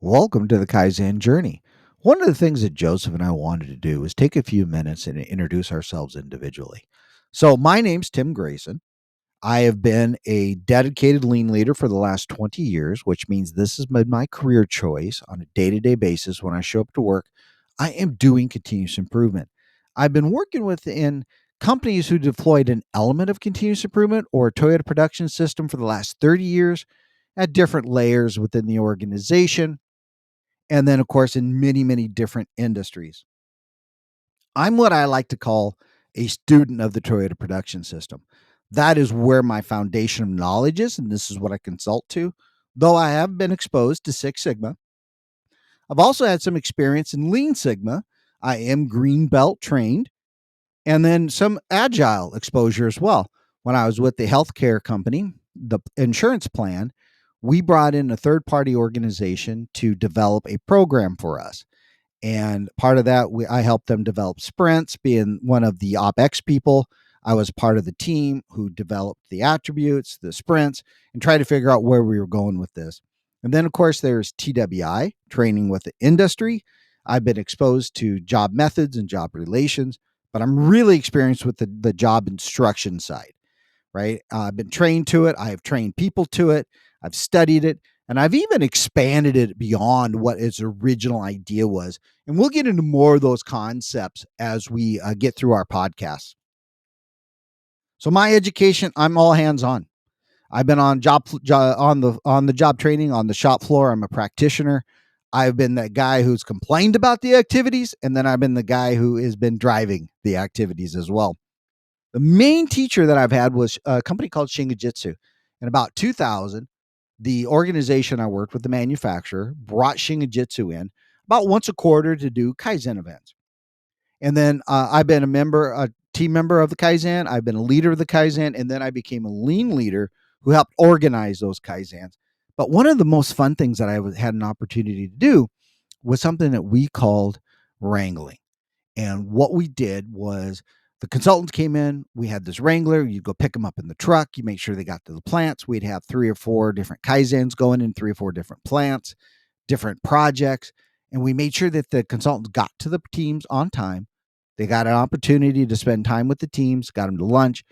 Welcome to the Kaizen Journey. One of the things that Joseph and I wanted to do is take a few minutes and introduce ourselves individually. So, my name's Tim Grayson. I have been a dedicated lean leader for the last 20 years, which means this has been my career choice on a day to day basis. When I show up to work, I am doing continuous improvement. I've been working within companies who deployed an element of continuous improvement or a Toyota production system for the last 30 years at different layers within the organization and then, of course, in many, many different industries. I'm what I like to call a student of the Toyota production system. That is where my foundation of knowledge is, and this is what I consult to. Though I have been exposed to Six Sigma, I've also had some experience in Lean Sigma. I am green belt trained, and then some agile exposure as well. When I was with the healthcare company, the insurance plan, we brought in a third party organization to develop a program for us. And part of that, I helped them develop sprints, being one of the OpEx people. I was part of the team who developed the attributes, the sprints, and tried to figure out where we were going with this. And then, of course, there's TWI, training with the industry. I've been exposed to job methods and job relations, but I'm really experienced with the job instruction side, right? I've been trained to it. I have trained people to it. I've studied it. And I've even expanded it beyond what its original idea was. And we'll get into more of those concepts as we get through our podcast. So my education, I'm all hands on. I've been on on the job training on the shop floor. I'm a practitioner. I've been that guy who's complained about the activities, and then I've been the guy who has been driving the activities as well. The main teacher that I've had was a company called Shingijutsu. In about 2000, the organization I worked with, the manufacturer, brought Shingijutsu in about once a quarter to do Kaizen events. And then I've been a team member of the Kaizen. I've been a leader of the Kaizen, and then I became a lean leader who helped organize those Kaizens. But one of the most fun things that had an opportunity to do was something that we called wrangling. And what we did was the consultants came in. We had this Wrangler. You go pick them up in the truck. You make sure they got to the plants. We'd have 3 or 4 different Kaizens going in 3 or 4 different plants, different projects. And we made sure that the consultants got to the teams on time. They got an opportunity to spend time with the teams, got them to lunch.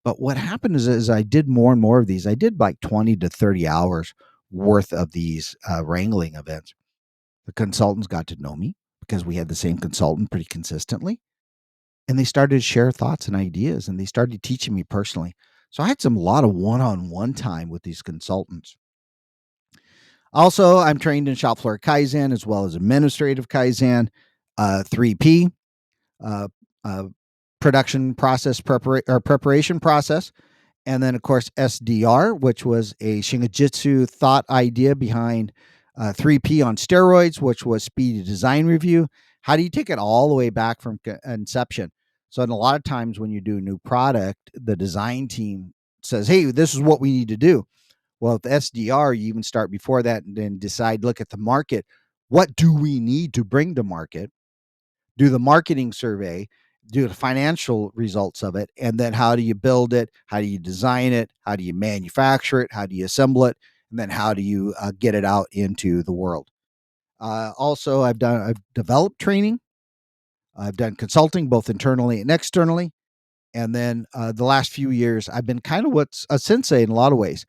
But what happened is, as I did more and more of these, I did like 20 to 30 hours worth of these wrangling events. The consultants got to know me because we had the same consultant pretty consistently. And they started to share thoughts and ideas and they started teaching me personally. So I had a lot of one-on-one time with these consultants. Also, I'm trained in shop floor Kaizen as well as administrative Kaizen, 3P, uh, uh, production process preparation process, and then of course SDR, which was a Shingijutsu thought idea behind 3P on steroids, which was speed of design review. How do you take it all the way back from inception? So, in a lot of times when you do a new product, the design team says, "Hey, this is what we need to do." Well, with SDR, you even start before that and then decide, look at the market. What do we need to bring to market? Do the marketing survey, do the financial results of it, and then how do you build it? How do you design it? How do you manufacture it? How do you assemble it? And then how do you get it out into the world? Also, I've developed training. I've done consulting both internally and externally. And then the last few years, I've been kind of what's a sensei in a lot of ways.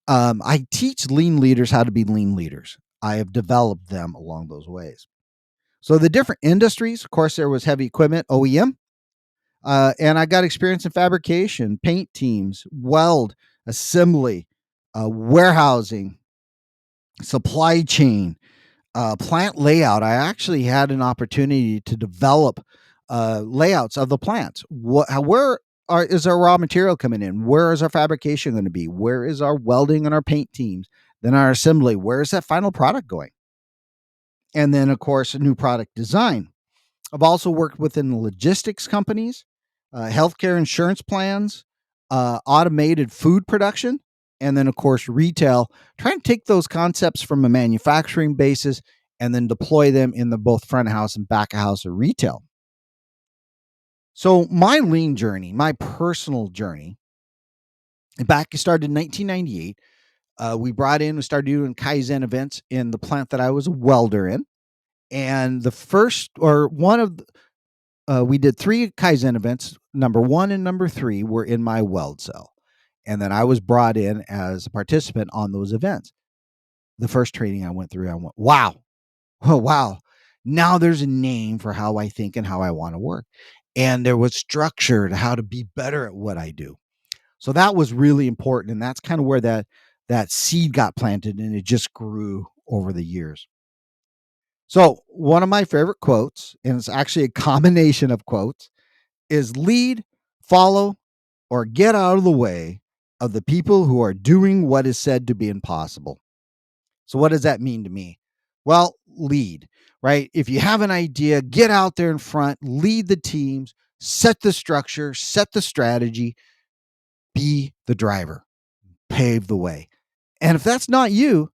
I teach lean leaders how to be lean leaders. I have developed them along those ways. So the different industries, of course, there was heavy equipment, OEM, and I got experience in fabrication, paint teams, weld, assembly, warehousing, supply chain, plant layout. I actually had an opportunity to develop layouts of the plants. Is our raw material coming in? Where is our fabrication going to be? Where is our welding and our paint teams? Then our assembly. Where is that final product going? And then, of course, a new product design. I've also worked within logistics companies, healthcare insurance plans, automated food production, and then, of course, retail, trying to take those concepts from a manufacturing basis and then deploy them in the both front of house and back of house or retail. So my lean journey, my personal journey, back started in 1998. We started doing Kaizen events in the plant that I was a welder in. And the first, or one of, we did three Kaizen events. Number one and number three were in my weld cell. And then I was brought in as a participant on those events. The first training I went through, I went, wow, oh, wow. Now there's a name for how I think and how I want to work. And there was structure to how to be better at what I do. So that was really important. And that's kind of where that seed got planted and it just grew over the years. So one of my favorite quotes, and it's actually a combination of quotes, is lead, follow, or get out of the way of the people who are doing what is said to be impossible. So, what does that mean to me? Well, lead, right? If you have an idea, get out there in front, lead the teams, set the structure, set the strategy, be the driver, pave the way. And if that's not you,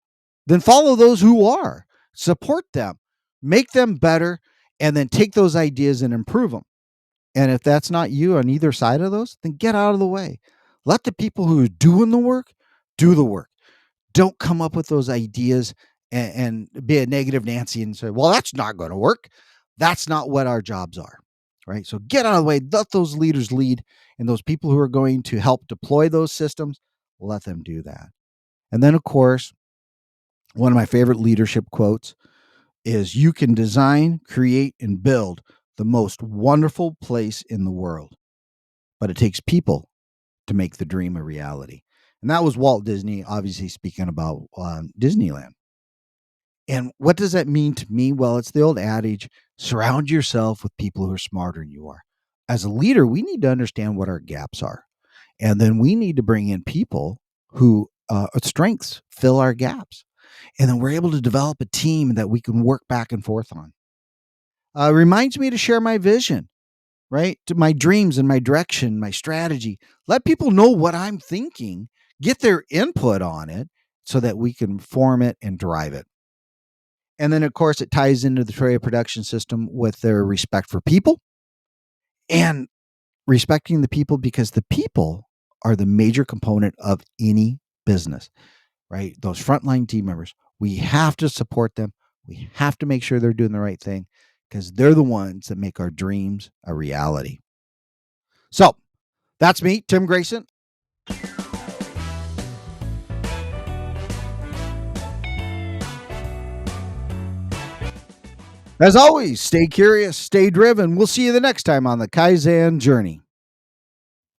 then follow those who are, support them, make them better, and then take those ideas and improve them. And if that's not you on either side of those, then get out of the way. Let the people who are doing the work do the work. Don't come up with those ideas and be a negative Nancy and say, well, that's not going to work. That's not what our jobs are. Right. So get out of the way. Let those leaders lead. And those people who are going to help deploy those systems, let them do that. And then, of course, one of my favorite leadership quotes is you can design, create, and build the most wonderful place in the world, but it takes people to make the dream a reality. And that was Walt Disney, obviously speaking about Disneyland. And what does that mean to me? Well, it's the old adage, surround yourself with people who are smarter than you are. As a leader, we need to understand what our gaps are. And then we need to bring in people who strengths fill our gaps. And then we're able to develop a team that we can work back and forth on. Reminds me to share my vision, right? To my dreams and my direction, my strategy. Let people know what I'm thinking, get their input on it so that we can form it and drive it. And then, of course, it ties into the Toyota production system with their respect for people and respecting the people because the people are the major component of any business, right? Those frontline team members, we have to support them. We have to make sure they're doing the right thing because they're the ones that make our dreams a reality. So that's me, Tim Grayson. As always, stay curious, stay driven. We'll see you the next time on the Kaizen Journey.